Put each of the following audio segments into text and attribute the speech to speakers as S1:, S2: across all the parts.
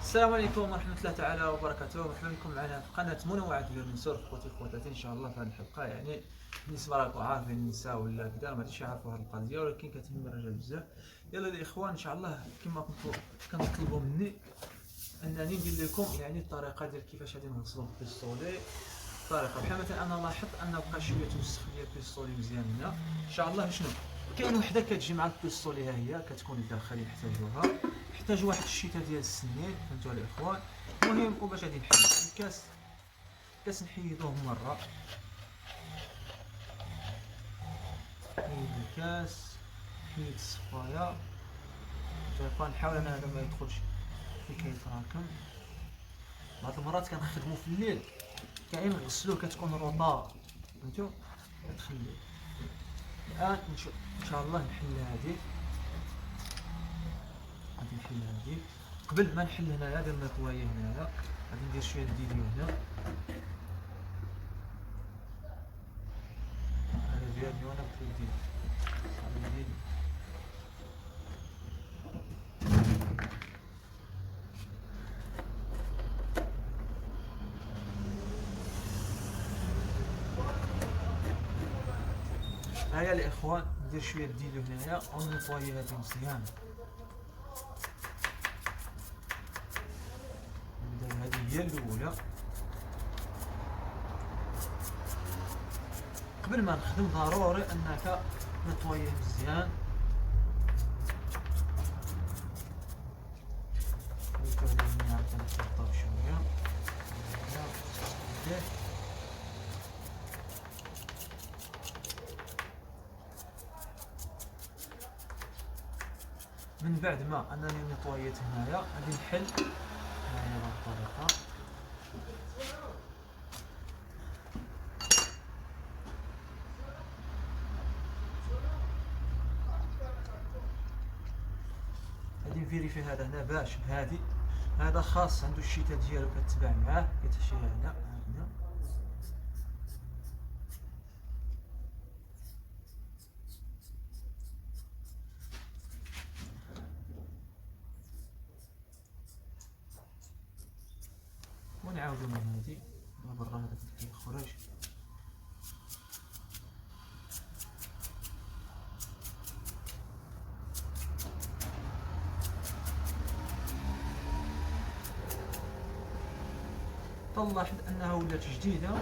S1: السلام عليكم ورحمة الله تعالى وبركاته. مرحبا بكم معنا في قناة منوعة الفيرنسور. خوتي خواتاتي، إن شاء الله في هذه الحلقة يعني بالنسبة راكم عارفين النساء ولا كذا ما غاديش يعرفوا هذه القضية، ولكن كتهم الرجال بزاف. يلا الإخوان إن شاء الله كما كنتو كنطلبوا مني أنني ندير لكم يعني الطريقة ديال كيفاش غادي نغسلوا البيستولي. الطريقة بحال مثلا أنا لاحظت أن بقى شوية توسخ ديال البيستولي مزيان هنا. إن شاء الله شنو كاين وحده كتجي مع البيستولي، ها هي كتكون الداخل يحتاجوها، يحتاج واحد الشتاء ديال السنين، فهمتوا الاخوان. المهم وباش غادي نحل الكاس نحيدوه مره، نحيد الكاس، نحيد الصفايه. الاخوان نحاول انا هذا ما يدخلش اللي كيتراكم. بعض المرات كنخدمو في الليل كاين نغسلوه كتكون روطه، فهمتوا، كتخليه. الان نشوف ان شاء الله نحل هذه، غادي نحل هذه. قبل ما نحل هنايا دير نيطوايي هنايا، غادي ندير شويه ديليو هنا. هذا ديالي وانا في الديل، هذا ديالي. هيا الاخوان ندير شويه ديليو هنايا ونيطوايي هذه مزيان. نبدا هذه هي الاولى. قبل ما نخدم ضروري انك نطويه مزيان. نحطها شويه من بعد ما انني نطويت هنايا غادي نحل هنايا بهذه الطريقه. غادي نفيريفي هذا هنا باش بهذه، هذا خاص عنده الشتاء ديالو كتبع معاه، كتمشي هنا هنا. ونعاودو من هذه برا هذاك اللي كيخرج. تلاحظ انها ولات جديده.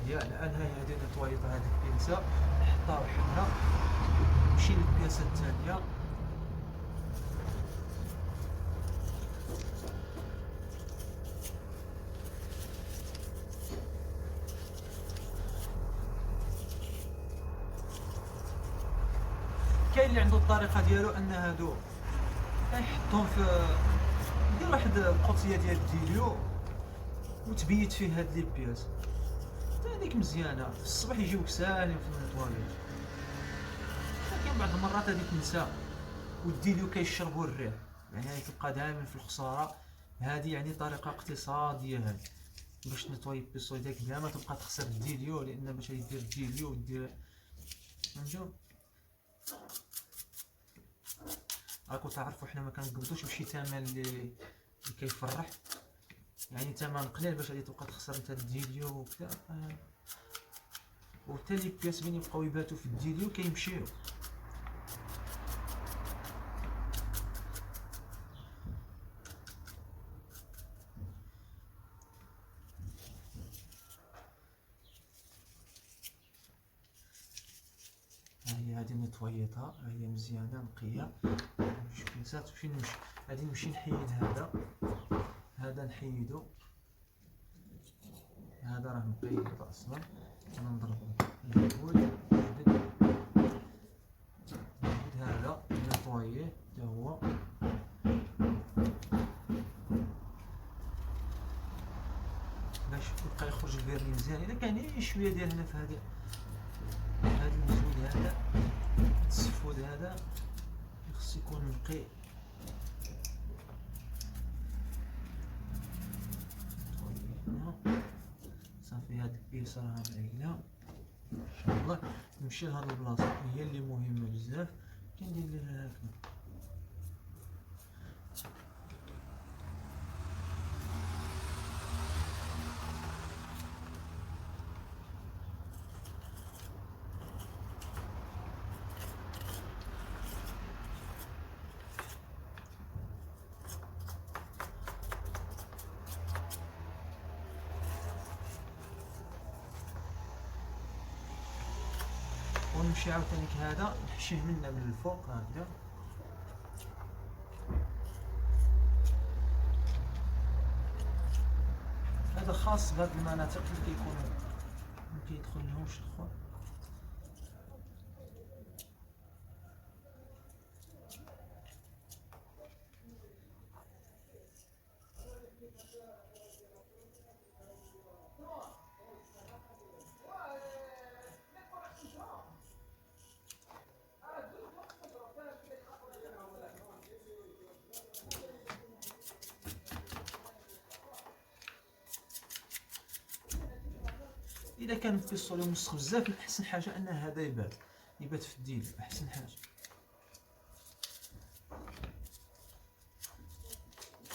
S1: هي الان هذه نطويطها هذه البينسه، نحطها وحدها، نمشي للبياسه الثانيه. كاين اللي عنده الطريقه ديالو ان هادو يحطهم في، يدير واحد القوطيه ديال الديليو وتبيت فيه هاد لي بياس، هذيك مزيانه في الصباح يجيوك سالم في النطواليت. لكن بعض المرات هذه تنسى والديليو كيشربوا الريح، يعني هذه تبقى دائما في الخساره. هذه يعني طريقه اقتصاديه هذه باش تنطوي البيستول ديالك بلا ما تبقى تخسر الديليو، لان باش دير الديليو ودير، فهمتوا. راكم تعرفوا حنا ما كنقبضوش بشي ثمن اللي كيفرح، يعني ثمن قليل باش غادي تبقى تخسر نتا الديليو وكذا. وبالتالي البياس بين يبقاو يباتوا في الديليو كيمشيو. ها هي هذه نطويتها، ها هي مزيانه نقيه. شوف بيسات فين نمشي، غادي نمشي نحيد هذا نحيدو، هذا راه مقيد اصلا. انا نضربو الهود هذا نطويه حتى هو. باش يبقى يخرج الفيرني مزيان. الا كان غير شويه ديال هنا في هذا المزود هذا السفود هذا خصو يكون نقي. صافي هاد البيسه راها معيله ان شاء الله. نمشي لهاد البلاصه هي اللي مهمه بزاف، كندير ليها هكذا. ونمشي عاوتاني هذا نحشيه منا من الفوق هكذا. هذا خاص بهاد المناطق اللي كيكونوا ما كيدخلهمش الخوا. اذا كان البيستولي مسخ بزاف احسن حاجه ان هذا يبات في الديل احسن حاجه،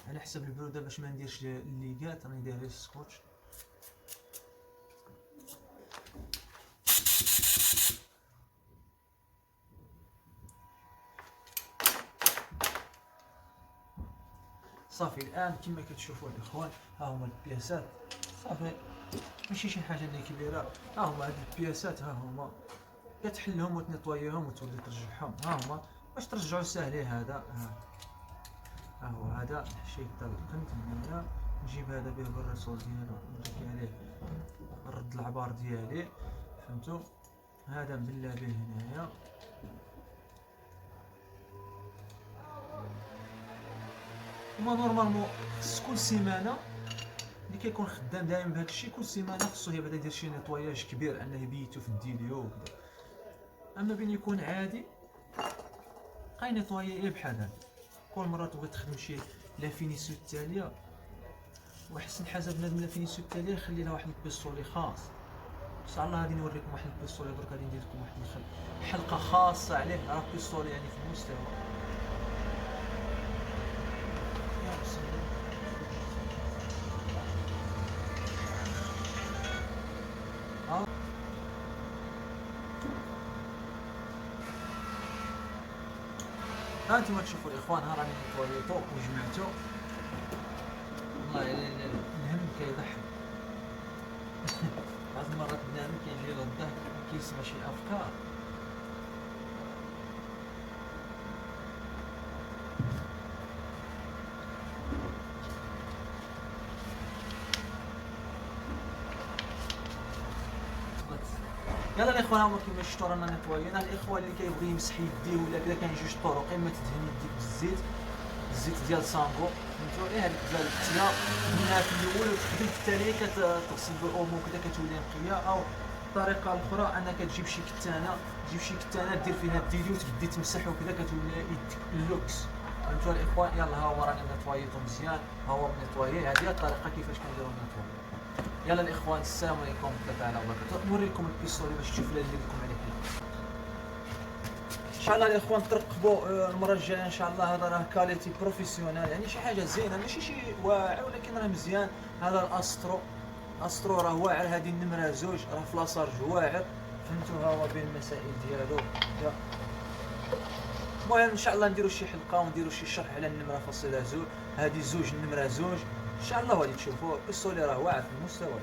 S1: على حسب البروده باش ما نديرش الليغات راني داير السكوتش. صافي الان كما كتشوفوا الاخوان ها هما البياسات. صافي ماشي شي حاجه اللي كبيره، ها هما هاد البياسات ها هما كتحلهم وتنيطويهم وتولي ترجعهم. ها هما باش ترجعوا ساهلين. هذا ها هو هذا نحشيه طلقا هنايا، نجيب هذا به بالرسول ديالو نركي عليه نرد العبار ديالي فهمتوا. هذا نبلا به هنايا وما نورمالمون خص كل سيمانه اللي كيكون خدام دائما بهذا الشيء، كل سيمانه خصو يبدا يدير شي نيطواياج كبير انه يبيتو في الديليو وكذا. اما بين يكون عادي بقى نيطوايا بحال هذا. كل مره تبغي تخدم شي لا فينيسيو التاليه، واحسن حاجه بنادم لا فينيسيو التاليه خلي لها واحد البيستولي خاص. ان شاء الله غادي نوريكم واحد البيستولي درك، غادي ندير لكم واحد حلقه خاصه عليه. راه بيستولي يعني في المستوى. ها انتم تشوفوا الاخوان، ها راني نيطويتو وجمعتو. والله الهم كيضحك. بعض المرات بنادم كيجي له الضحك كيسمع شي افكار. يلا الاخوان هما كيما شفتوا رانا نيطوينا. الاخوان اللي كيبغي يمسح يديه ولا كذا كاين جوج طرق، اما تدهن يديك بالزيت، الزيت ديال سانغو فهمتوا، هذيك ديال التيا منها في الاول وتخدم في الثانيه كتغسل بالاومو كذا كتولي نقيه. او الطريقه الاخرى انك تجيب شي كتانه دير فيها الديلي وتبدي تمسح وكذا كتولي يديك اللوكس فهمتوا الاخوان. يلا ها هو راني نيطويتو مزيان، ها هو منيطويي. هذه الطريقه كيفاش كنديرو النيطوي. يلا الاخوان السلام عليكم ورحمه الله وبركاته. نوريكم البيستولي باش تشوفوا اللي ندير لكم عليه ان شاء الله الاخوان. ترقبوا المره الجايه ان شاء الله. هذا راه كاليتي بروفيسيونال يعني شي حاجه زينه، ماشي شي واعر ولكن راه مزيان. هذا الاسترو راه واعر. هذه النمره زوج راه في لاصارج واعر فهمتوا. ها هو بين المسائل ديالو. المهم ان شاء الله نديروا شي حلقه ونديروا شي شرح على النمره فاصله زوج. هذه زوج النمره زوج ان شاء الله غادي تشوفوا. البيستولي راه واعر في المستوى.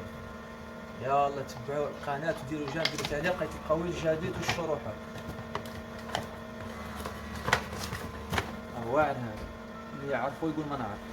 S1: يلا تبعوا القناه وديروا جيم، ديروا تعليق تلقاو الجديد والشروحات. واعر هذا اللي يعرفوا يقول ما نعرف.